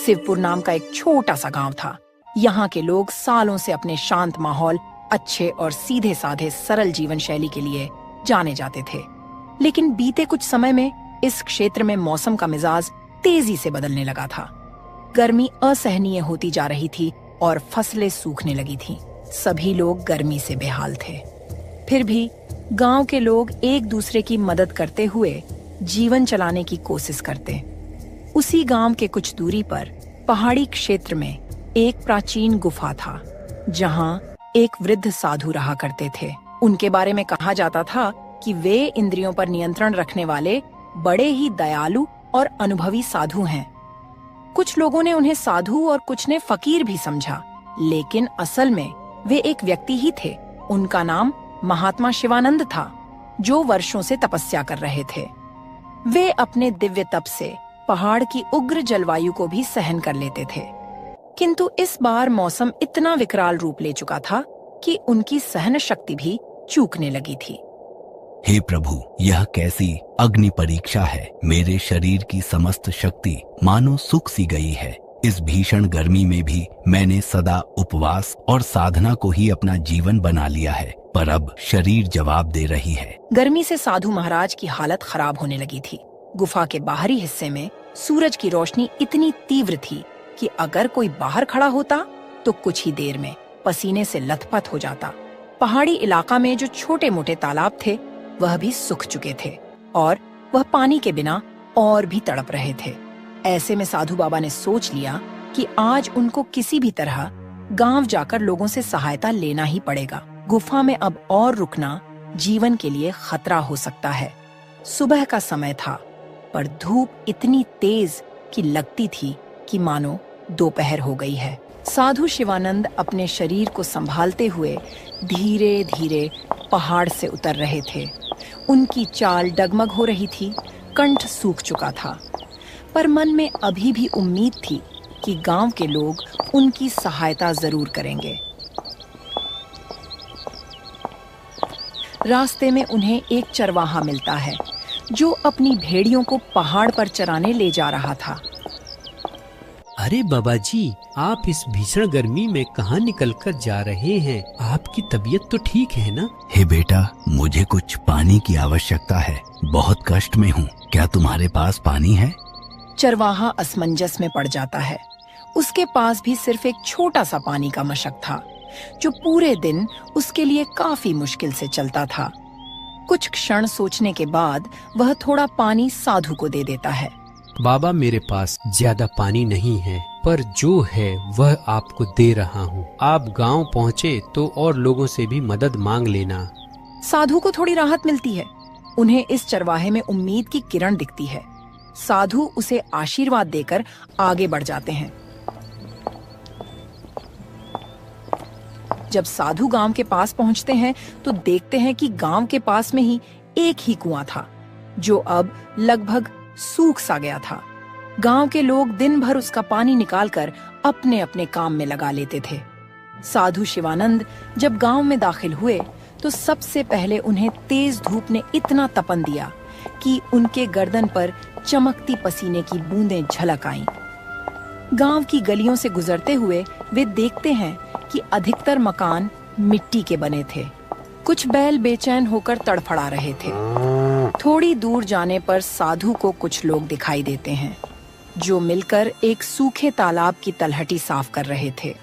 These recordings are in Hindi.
शिवपुर नाम का एक छोटा सा गांव था। यहाँ के लोग सालों से अपने शांत माहौल, अच्छे और सीधे साधे सरल जीवन शैली के लिए जाने जाते थे। लेकिन बीते कुछ समय में इस क्षेत्र में मौसम का मिजाज तेजी से बदलने लगा था। गर्मी असहनीय होती जा रही थी और फसलें सूखने लगी थीं। सभी लोग गर्मी से बेहाल थे। फिर भी गांव के लोग एक दूसरे की मदद करते हुए जीवन चलाने की कोशिश करते। उसी गांव के कुछ दूरी पर पहाड़ी क्षेत्र में एक प्राचीन गुफा था, जहां एक वृद्ध साधु रहा करते थे। उनके बारे में कहा जाता था कि वे इंद्रियों पर नियंत्रण रखने वाले बड़े ही दयालु और अनुभवी साधु हैं। कुछ लोगों ने उन्हें साधु और कुछ ने फकीर भी समझा, लेकिन असल में वे एक व्यक्ति ही थे। उनका नाम महात्मा शिवानंद था, जो वर्षों से तपस्या कर रहे थे। वे अपने दिव्य तप से पहाड़ की उग्र जलवायु को भी सहन कर लेते थे। किंतु इस बार मौसम इतना विकराल रूप ले चुका था कि उनकी सहन शक्ति भी चूकने लगी थी। हे प्रभु, यह कैसी अग्नि परीक्षा है। मेरे शरीर की समस्त शक्ति मानो सूख सी गई है। इस भीषण गर्मी में भी मैंने सदा उपवास और साधना को ही अपना जीवन बना लिया है, पर अब शरीर जवाब दे रही है। गर्मी से साधु महाराज की हालत खराब होने लगी थी। गुफा के बाहरी हिस्से में सूरज की रोशनी इतनी तीव्र थी कि अगर कोई बाहर खड़ा होता तो कुछ ही देर में पसीने से लथपथ हो जाता। पहाड़ी इलाका में जो छोटे मोटे तालाब थे वह भी सूख चुके थे और वह पानी के बिना और भी तड़प रहे थे। ऐसे में साधु बाबा ने सोच लिया कि आज उनको किसी भी तरह गांव जाकर लोगों से सहायता लेना ही पड़ेगा। गुफा में अब और रुकना जीवन के लिए खतरा हो सकता है। सुबह का समय था, पर धूप इतनी तेज कि लगती थी कि मानो दोपहर हो गई है। साधु शिवानंद अपने शरीर को संभालते हुए धीरे धीरे पहाड़ से उतर रहे थे। उनकी चाल डगमग हो रही थी, कंठ सूख चुका था, पर मन में अभी भी उम्मीद थी कि गांव के लोग उनकी सहायता जरूर करेंगे। रास्ते में उन्हें एक चरवाहा मिलता है, जो अपनी भेड़ियों को पहाड़ पर चराने ले जा रहा था। अरे बाबा जी, आप इस भीषण गर्मी में कहाँ निकल कर जा रहे हैं? आपकी तबीयत तो ठीक है ना? हे बेटा, मुझे कुछ पानी की आवश्यकता है। बहुत कष्ट में हूँ। क्या तुम्हारे पास पानी है? चरवाहा असमंजस में पड़ जाता है। उसके पास भी सिर्फ एक छोटा सा पानी का मशक था, जो पूरे दिन उसके लिए काफी मुश्किल से चलता था। कुछ क्षण सोचने के बाद वह थोड़ा पानी साधु को दे देता है। बाबा, मेरे पास ज्यादा पानी नहीं है, पर जो है वह आपको दे रहा हूँ। आप गांव पहुँचे तो और लोगों से भी मदद मांग लेना। साधु को थोड़ी राहत मिलती है। उन्हें इस चरवाहे में उम्मीद की किरण दिखती है। साधु उसे आशीर्वाद देकर आगे बढ़ जाते हैं। जब साधु गांव के पास पहुंचते हैं तो देखते हैं कि गांव के पास में ही एक ही कुआं था, जो अब लगभग सूख सा गया था। गांव के लोग दिन भर उसका पानी निकालकर अपने अपने काम में लगा लेते थे। साधु शिवानंद जब गांव में दाखिल हुए तो सबसे पहले उन्हें तेज धूप ने इतना तपन दिया कि उनके गर्दन पर चमकती पसीने की बूंदें झलक आईं। गांव की गलियों से गुजरते हुए वे देखते हैं कि अधिकतर मकान मिट्टी के बने थे। कुछ बैल बेचैन होकर तड़फड़ा रहे थे। थोड़ी दूर जाने पर साधु को कुछ लोग दिखाई देते हैं, जो मिलकर एक सूखे तालाब की तलहटी साफ कर रहे थे।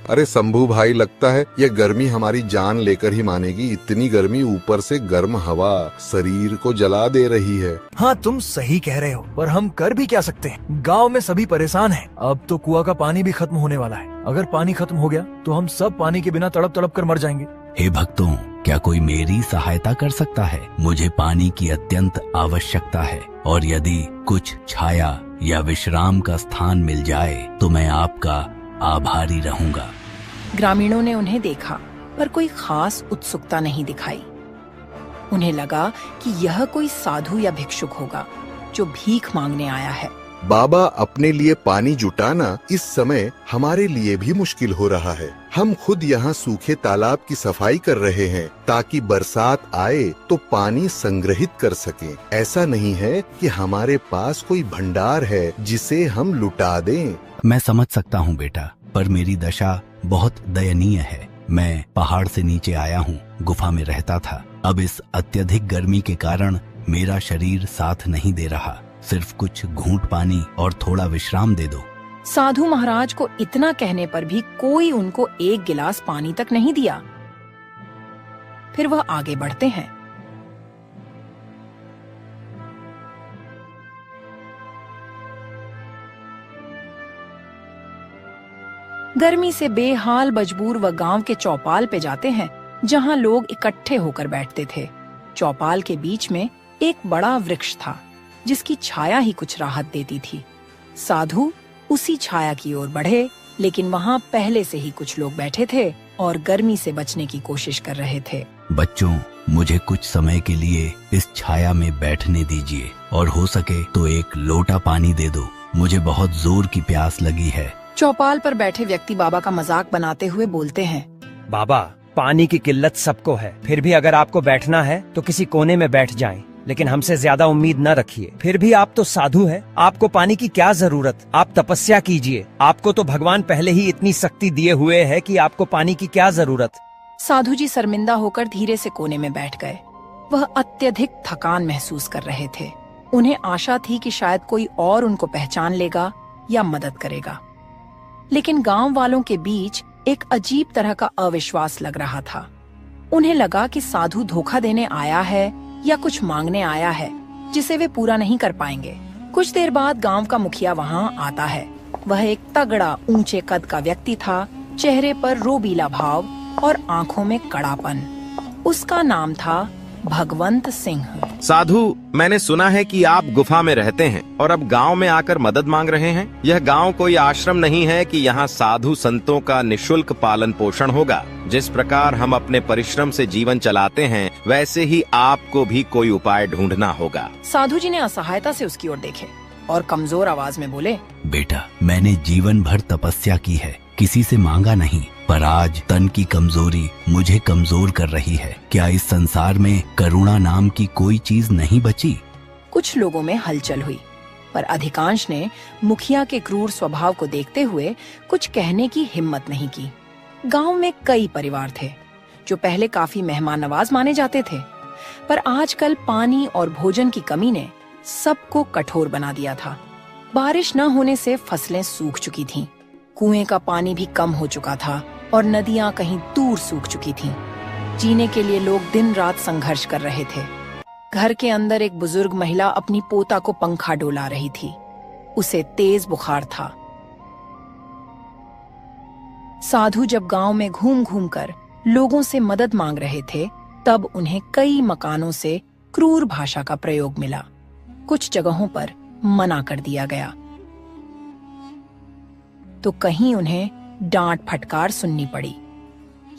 अरे शंभू भाई, लगता है ये गर्मी हमारी जान लेकर ही मानेगी। इतनी गर्मी, ऊपर से गर्म हवा शरीर को जला दे रही है। हाँ, तुम सही कह रहे हो, पर हम कर भी क्या सकते हैं? गांव में सभी परेशान हैं। अब तो कुआं का पानी भी खत्म होने वाला है। अगर पानी खत्म हो गया तो हम सब पानी के बिना तड़प तड़प कर मर जाएंगे। हे भक्तों, क्या कोई मेरी सहायता कर सकता है? मुझे पानी की अत्यंत आवश्यकता है, और यदि कुछ छाया या विश्राम का स्थान मिल जाए तो मैं आपका आभारी रहूंगा। ग्रामीणों ने उन्हें देखा, पर कोई खास उत्सुकता नहीं दिखाई। उन्हें लगा कि यह कोई साधु या भिक्षुक होगा जो भीख मांगने आया है। बाबा अपने लिए पानी जुटाना इस समय हमारे लिए भी मुश्किल हो रहा है। हम खुद यहाँ सूखे तालाब की सफाई कर रहे हैं ताकि बरसात आए तो पानी संग्रहित कर सकें। ऐसा नहीं है कि हमारे पास कोई भंडार है जिसे हम लुटा दें। मैं समझ सकता हूँ बेटा, पर मेरी दशा बहुत दयनीय है। मैं पहाड़ से नीचे आया हूँ, गुफा में रहता था। अब इस अत्यधिक गर्मी के कारण मेरा शरीर साथ नहीं दे रहा। सिर्फ कुछ घूंट पानी और थोड़ा विश्राम दे दो। साधु महाराज को इतना कहने पर भी कोई उनको एक गिलास पानी तक नहीं दिया। फिर वह आगे बढ़ते हैं। गर्मी से बेहाल मजबूर वह गांव के चौपाल पे जाते हैं, जहां लोग इकट्ठे होकर बैठते थे। चौपाल के बीच में एक बड़ा वृक्ष था जिसकी छाया ही कुछ राहत देती थी। साधु उसी छाया की ओर बढ़े, लेकिन वहां पहले से ही कुछ लोग बैठे थे और गर्मी से बचने की कोशिश कर रहे थे। बच्चों, मुझे कुछ समय के लिए इस छाया में बैठने दीजिए और हो सके तो एक लोटा पानी दे दो। मुझे बहुत जोर की प्यास लगी है। चौपाल पर बैठे व्यक्ति बाबा का मजाक बनाते हुए बोलते हैं, बाबा, पानी की किल्लत सबको है, फिर भी अगर आपको बैठना है तो किसी कोने में बैठ जाएं, लेकिन हमसे ज्यादा उम्मीद न रखिए। फिर भी आप तो साधु हैं, आपको पानी की क्या जरूरत? आप तपस्या कीजिए। आपको तो भगवान पहले ही इतनी शक्ति दिए हुए है कि आपको पानी की क्या जरूरत। साधु जी शर्मिंदा होकर धीरे से कोने में बैठ गए। वह अत्यधिक थकान महसूस कर रहे थे। उन्हें आशा थी कि शायद कोई और उनको पहचान लेगा या मदद करेगा, लेकिन गांव वालों के बीच एक अजीब तरह का अविश्वास लग रहा था। उन्हें लगा कि साधु धोखा देने आया है या कुछ मांगने आया है जिसे वे पूरा नहीं कर पाएंगे। कुछ देर बाद गांव का मुखिया वहां आता है। वह एक तगड़ा ऊंचे कद का व्यक्ति था, चेहरे पर रोबीला भाव और आंखों में कड़ापन। उसका नाम था भगवंत सिंह। साधु, मैंने सुना है कि आप गुफा में रहते हैं और अब गांव में आकर मदद मांग रहे हैं। यह गांव कोई आश्रम नहीं है कि यहाँ साधु संतों का निशुल्क पालन पोषण होगा। जिस प्रकार हम अपने परिश्रम से जीवन चलाते हैं, वैसे ही आपको भी कोई उपाय ढूंढना होगा। साधु जी ने असहायता से उसकी ओर देखे और कमजोर आवाज में बोले, बेटा, मैंने जीवन भर तपस्या की है, किसी से मांगा नहीं, पर आज तन की कमजोरी मुझे कमजोर कर रही है। क्या इस संसार में करुणा नाम की कोई चीज नहीं बची? कुछ लोगों में हलचल हुई, पर अधिकांश ने मुखिया के क्रूर स्वभाव को देखते हुए कुछ कहने की हिम्मत नहीं की। गांव में कई परिवार थे जो पहले काफी मेहमान नवाज माने जाते थे, पर आजकल पानी और भोजन की कमी ने सबको कठोर बना दिया था। बारिश न होने से फसलें सूख चुकी थीं, कुएं का पानी भी कम हो चुका था और नदियां कहीं दूर सूख चुकी थीं। जीने के लिए लोग दिन रात संघर्ष कर रहे थे। घर के अंदर एक बुजुर्ग महिला अपनी पोता को पंखा डोला रही थी। उसे तेज बुखार था। साधु जब गांव में घूम घूम कर लोगों से मदद मांग रहे थे, तब उन्हें कई मकानों से क्रूर भाषा का प्रयोग मिला। कुछ जगहों पर मना कर दिया गया तो कहीं उन्हें डांट फटकार सुननी पड़ी।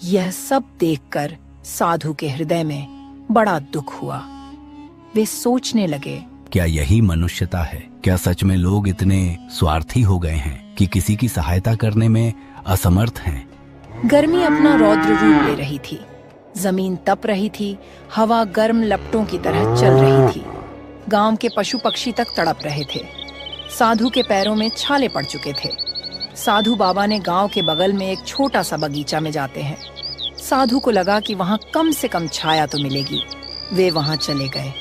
यह सब देखकर साधु के हृदय में बड़ा दुख हुआ। वे सोचने लगे, क्या यही मनुष्यता है? क्या सच में लोग इतने स्वार्थी हो गए हैं कि किसी की सहायता करने में असमर्थ हैं? गर्मी अपना रौद्र रूप ले रही थी। जमीन तप रही थी, हवा गर्म लपटों की तरह चल रही थी। गांव के पशु पक्षी तक तड़प रहे थे। साधु के पैरों में छाले पड़ चुके थे। साधु बाबा ने गांव के बगल में एक छोटा सा बगीचा में जाते हैं। साधु को लगा कि वहां कम से कम छाया तो मिलेगी। वे वहां चले गए।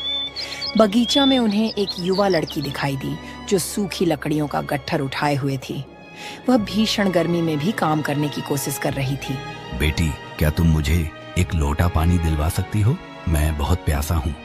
बगीचा में उन्हें एक युवा लड़की दिखाई दी जो सूखी लकड़ियों का गट्ठर उठाए हुए थी। वह भीषण गर्मी में भी काम करने की कोशिश कर रही थी। बेटी, क्या तुम मुझे एक लोटा पानी दिलवा सकती हो? मैं बहुत प्यासा हूँ।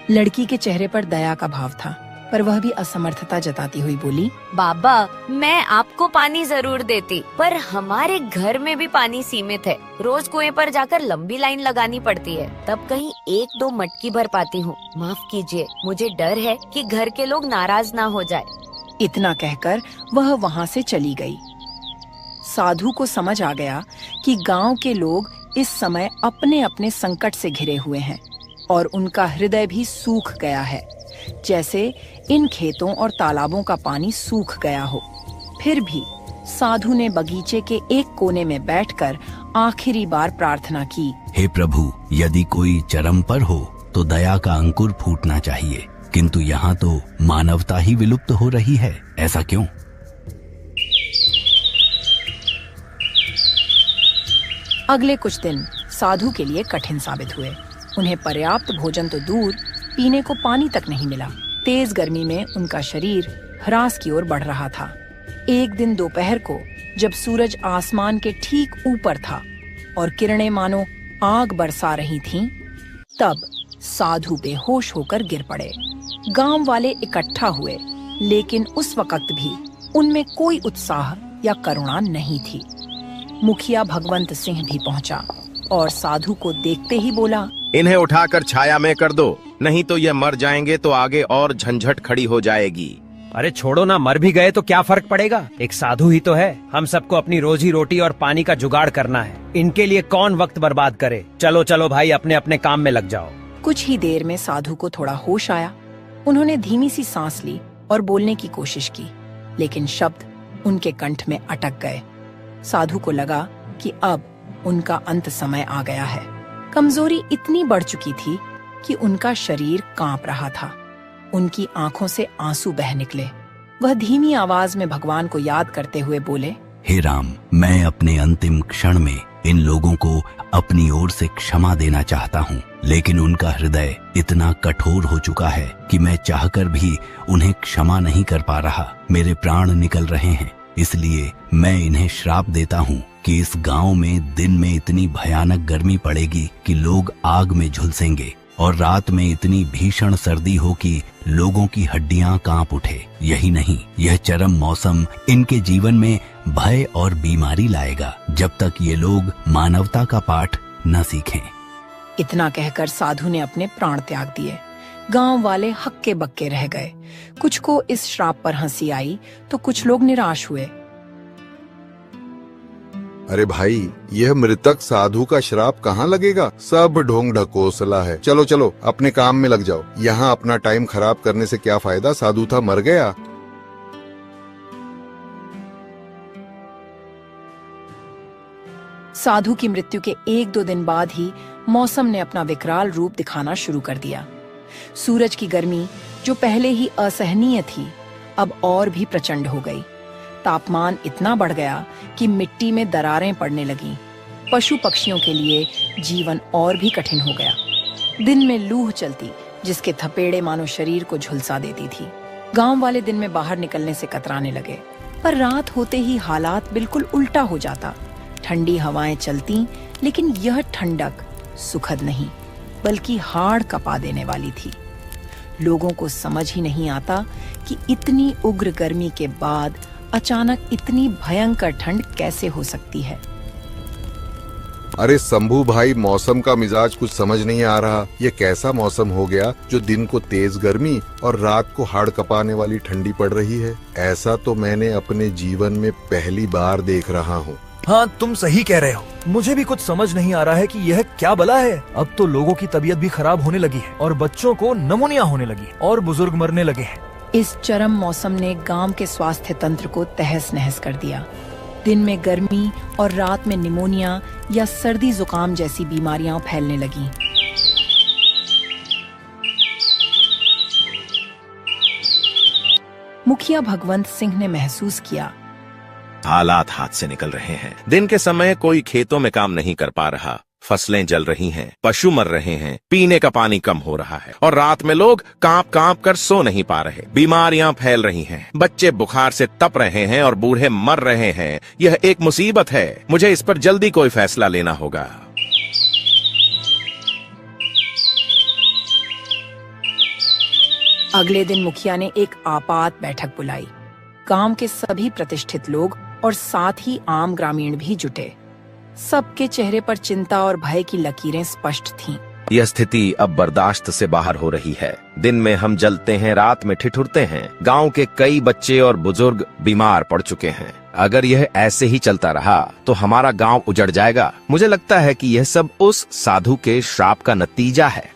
लड़की के चेहरे पर दया का भाव था, पर वह भी असमर्थता जताती हुई बोली, बाबा, मैं आपको पानी जरूर देती, पर हमारे घर में भी पानी सीमित है। रोज कुएं पर जाकर लंबी लाइन लगानी पड़ती है, तब कहीं 1-2 मटकी भर पाती हूँ। माफ कीजिए, मुझे डर है कि घर के लोग नाराज ना हो जाए। इतना कहकर वह वहां से चली गई। साधु को समझ आ गया कि गांव के लोग इस समय अपने अपने संकट से घिरे हुए हैं और उनका हृदय भी सूख गया है। जैसे इन खेतों और तालाबों का पानी सूख गया हो। फिर भी साधु ने बगीचे के एक कोने में बैठकर आखिरी बार प्रार्थना की, हे प्रभु, यदि कोई चरम पर हो तो दया का अंकुर फूटना चाहिए, किंतु यहाँ तो मानवता ही विलुप्त हो रही है, ऐसा क्यों? अगले कुछ दिन साधु के लिए कठिन साबित हुए। उन्हें पर्याप्त भोजन तो दूर, पीने को पानी तक नहीं मिला। तेज गर्मी में उनका शरीर ह्रास की ओर बढ़ रहा था। एक दिन दोपहर को जब सूरज आसमान के ठीक ऊपर था और किरणें मानो आग बरसा रही थीं, तब साधु बेहोश होकर गिर पड़े। गांव वाले इकट्ठा हुए, लेकिन उस वक्त भी उनमें कोई उत्साह या करुणा नहीं थी। मुखिया भगवंत सिंह भी पहुंचा और साधु को देखते ही बोला, इन्हें उठाकर छाया में कर दो, नहीं तो ये मर जाएंगे तो आगे और झंझट खड़ी हो जाएगी। अरे छोड़ो ना, मर भी गए तो क्या फर्क पड़ेगा, एक साधु ही तो है। हम सबको अपनी रोजी रोटी और पानी का जुगाड़ करना है, इनके लिए कौन वक्त बर्बाद करे। चलो चलो भाई, अपने अपने काम में लग जाओ। कुछ ही देर में साधु को थोड़ा होश आया। उन्होंने धीमी सी सांस ली और बोलने की कोशिश की, लेकिन शब्द उनके कंठ में अटक गए। साधु को लगा कि अब उनका अंत समय आ गया है। कमजोरी इतनी बढ़ चुकी थी कि उनका शरीर कांप रहा था। उनकी आंखों से आंसू बह निकले। वह धीमी आवाज में भगवान को याद करते हुए बोले, हे राम, मैं अपने अंतिम क्षण में इन लोगों को अपनी ओर से क्षमा देना चाहता हूँ, लेकिन उनका हृदय इतना कठोर हो चुका है कि मैं चाहकर भी उन्हें क्षमा नहीं कर पा रहा। मेरे प्राण निकल रहे हैं, इसलिए मैं इन्हें श्राप देता हूँ कि इस गांव में दिन में इतनी भयानक गर्मी पड़ेगी कि लोग आग में झुलसेंगे और रात में इतनी भीषण सर्दी हो कि लोगों की हड्डियां कांप उठे। यही नहीं, यह चरम मौसम इनके जीवन में भय और बीमारी लाएगा जब तक ये लोग मानवता का पाठ न सीखें। इतना कहकर साधु ने अपने प्राण त्याग दिए। गांव वाले हक्के बक्के रह गए। कुछ को इस श्राप पर हंसी आई तो कुछ लोग निराश हुए। अरे भाई, यह मृतक साधु का श्राप कहाँ लगेगा? सब ढोंग ढकोसला है। चलो चलो, अपने काम में लग जाओ। यहाँ अपना टाइम खराब करने से क्या फायदा? साधु था, मर गया। साधु की मृत्यु के 1-2 दिन बाद ही मौसम ने अपना विकराल रूप दिखाना शुरू कर दिया। सूरज की गर्मी, जो पहले ही असहनीय थी, अब और भी प्रचंड हो गई। तापमान इतना बढ़ गया कि मिट्टी में दरारें पड़ने लगीं। पशु पक्षियों के लिए जीवन और भी कठिन हो गया। दिन में लूह चलती, जिसके थपेड़े मानो शरीर को झुलसा देती थी। गांव वाले दिन में बाहर निकलने से कतराने लगे, पर रात होते ही हालात बिल्कुल उल्टा हो जाता। ठंडी हवाएं चलती, लेकिन यह ठंडक सुखद नहीं, बल्कि हाड़ कपा देने वाली थी। लोगों को समझ ही नहीं आता कि इतनी उग्र गर्मी के बाद अचानक इतनी भयंकर ठंड कैसे हो सकती है। अरे शंभू भाई, मौसम का मिजाज कुछ समझ नहीं आ रहा। ये कैसा मौसम हो गया जो दिन को तेज गर्मी और रात को हाड़ कपाने वाली ठंडी पड़ रही है? ऐसा तो मैंने अपने जीवन में पहली बार देख रहा हूँ। हाँ, तुम सही कह रहे हो। मुझे भी कुछ समझ नहीं आ रहा है कि यह क्या बला है। अब तो लोगों की तबीयत भी खराब होने लगी है और बच्चों को निमोनिया होने लगी और बुजुर्ग मरने लगे हैं। इस चरम मौसम ने गांव के स्वास्थ्य तंत्र को तहस नहस कर दिया। दिन में गर्मी और रात में निमोनिया या सर्दी जुकाम जैसी बीमारियां फैलने लगीं। मुखिया भगवंत सिंह ने महसूस किया, हालात हाथ से निकल रहे हैं। दिन के समय कोई खेतों में काम नहीं कर पा रहा, फसलें जल रही हैं, पशु मर रहे हैं, पीने का पानी कम हो रहा है और रात में लोग कांप कांप कर सो नहीं पा रहे। बीमारियां फैल रही हैं, बच्चे बुखार से तप रहे हैं और बूढ़े मर रहे हैं। यह एक मुसीबत है। मुझे इस पर जल्दी कोई फैसला लेना होगा। अगले दिन मुखिया ने एक आपात बैठक बुलाई। गांव के सभी प्रतिष्ठित लोग और साथ ही आम ग्रामीण भी जुटे। सबके चेहरे पर चिंता और भय की लकीरें स्पष्ट थीं। यह स्थिति अब बर्दाश्त से बाहर हो रही है। दिन में हम जलते हैं, रात में ठिठुरते हैं। गांव के कई बच्चे और बुजुर्ग बीमार पड़ चुके हैं। अगर यह ऐसे ही चलता रहा तो हमारा गांव उजड़ जाएगा। मुझे लगता है कि यह सब उस साधु के श्राप का नतीजा है।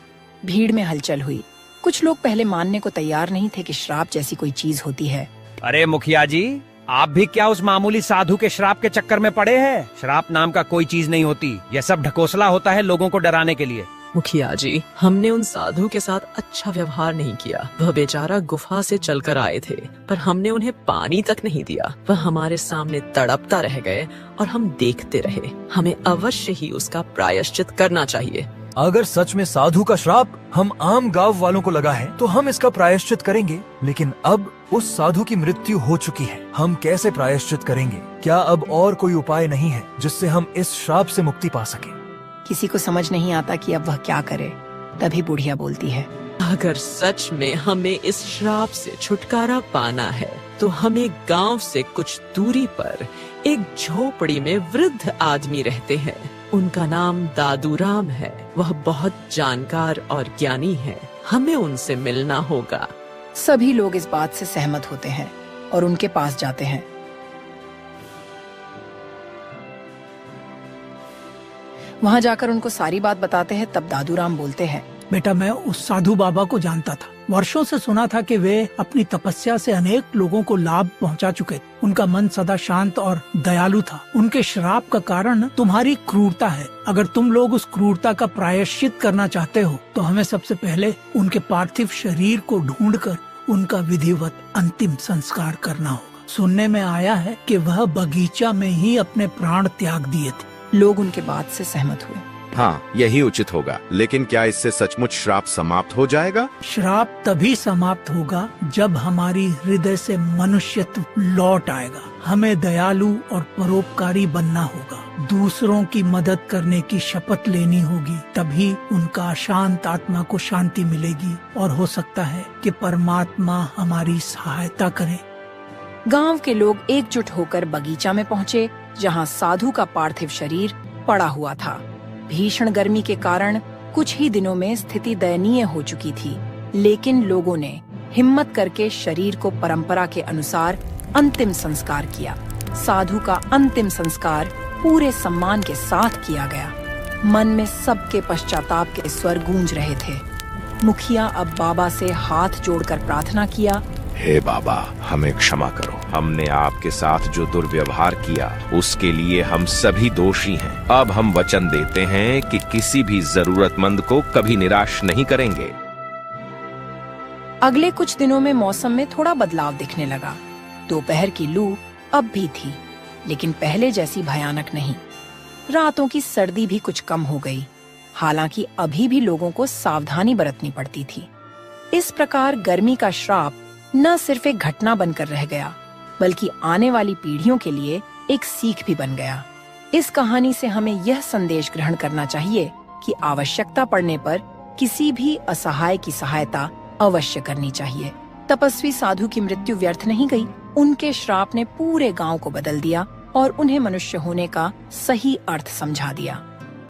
भीड़ में हलचल हुई। कुछ लोग पहले मानने को तैयार नहीं थे कि श्राप जैसी कोई चीज होती है। अरे मुखिया जी, आप भी क्या उस मामूली साधु के श्राप के चक्कर में पड़े हैं? श्राप नाम का कोई चीज नहीं होती, यह सब ढकोसला होता है लोगों को डराने के लिए। मुखिया जी, हमने उन साधु के साथ अच्छा व्यवहार नहीं किया। वह बेचारा गुफा से चलकर आए थे, पर हमने उन्हें पानी तक नहीं दिया। वह हमारे सामने तड़पता रह गए और हम देखते रहे। हमें अवश्य ही उसका प्रायश्चित करना चाहिए। अगर सच में साधु का श्राप हम आम गांव वालों को लगा है तो हम इसका प्रायश्चित करेंगे, लेकिन अब उस साधु की मृत्यु हो चुकी है। हम कैसे प्रायश्चित करेंगे? क्या अब और कोई उपाय नहीं है जिससे हम इस श्राप से मुक्ति पा सके? किसी को समझ नहीं आता कि अब वह क्या करे। तभी बुढ़िया बोलती है, अगर सच में हमें इस श्राप से छुटकारा पाना है तो हमें गांव से कुछ दूरी पर एक झोपड़ी में वृद्ध आदमी रहते हैं। उनका नाम दादूराम है। वह बहुत जानकार और ज्ञानी है। हमें उनसे मिलना होगा। सभी लोग इस बात से सहमत होते हैं और उनके पास जाते हैं। वहाँ जाकर उनको सारी बात बताते हैं। तब दादूराम बोलते हैं, बेटा, मैं उस साधु बाबा को जानता था। वर्षों से सुना था कि वे अपनी तपस्या से अनेक लोगों को लाभ पहुंचा चुके थे। उनका मन सदा शांत और दयालु था। उनके श्राप का कारण तुम्हारी क्रूरता है। अगर तुम लोग उस क्रूरता का प्रायश्चित करना चाहते हो तो हमें सबसे पहले उनके पार्थिव शरीर को ढूंढकर उनका विधिवत अंतिम संस्कार करना होगा। सुनने में आया है कि वह बगीचा में ही अपने प्राण त्याग दिए थे। लोग उनके बात से सहमत हुए। हाँ, यही उचित होगा। लेकिन क्या इससे सचमुच श्राप समाप्त हो जाएगा? श्राप तभी समाप्त होगा जब हमारी हृदय से मनुष्यत्व लौट आएगा। हमें दयालु और परोपकारी बनना होगा। दूसरों की मदद करने की शपथ लेनी होगी। तभी उनका अशांत आत्मा को शांति मिलेगी और हो सकता है कि परमात्मा हमारी सहायता करे। गांव के लोग एकजुट होकर बगीचा में पहुँचे, जहाँ साधु का पार्थिव शरीर पड़ा हुआ था। भीषण गर्मी के कारण कुछ ही दिनों में स्थिति दयनीय हो चुकी थी, लेकिन लोगों ने हिम्मत करके शरीर को परंपरा के अनुसार अंतिम संस्कार किया। साधु का अंतिम संस्कार पूरे सम्मान के साथ किया गया। मन में सबके पश्चाताप के स्वर गूंज रहे थे। मुखिया अब बाबा से हाथ जोड़कर प्रार्थना किया, हे बाबा, हमें क्षमा करो। हमने आपके साथ जो दुर्व्यवहार किया उसके लिए हम सभी दोषी हैं। अब हम वचन देते हैं कि किसी भी जरूरतमंद को कभी निराश नहीं करेंगे। अगले कुछ दिनों में मौसम में थोड़ा बदलाव दिखने लगा। दोपहर की लू अब भी थी, लेकिन पहले जैसी भयानक नहीं। रातों की सर्दी भी कुछ कम हो गई। हालांकि अभी भी लोगों को सावधानी बरतनी पड़ती थी। इस प्रकार गर्मी का श्राप न सिर्फ एक घटना बनकर रह गया, बल्कि आने वाली पीढ़ियों के लिए एक सीख भी बन गया। इस कहानी से हमें यह संदेश ग्रहण करना चाहिए कि आवश्यकता पड़ने पर किसी भी असहाय की सहायता अवश्य करनी चाहिए। तपस्वी साधु की मृत्यु व्यर्थ नहीं गई। उनके श्राप ने पूरे गांव को बदल दिया और उन्हें मनुष्य होने का सही अर्थ समझा दिया।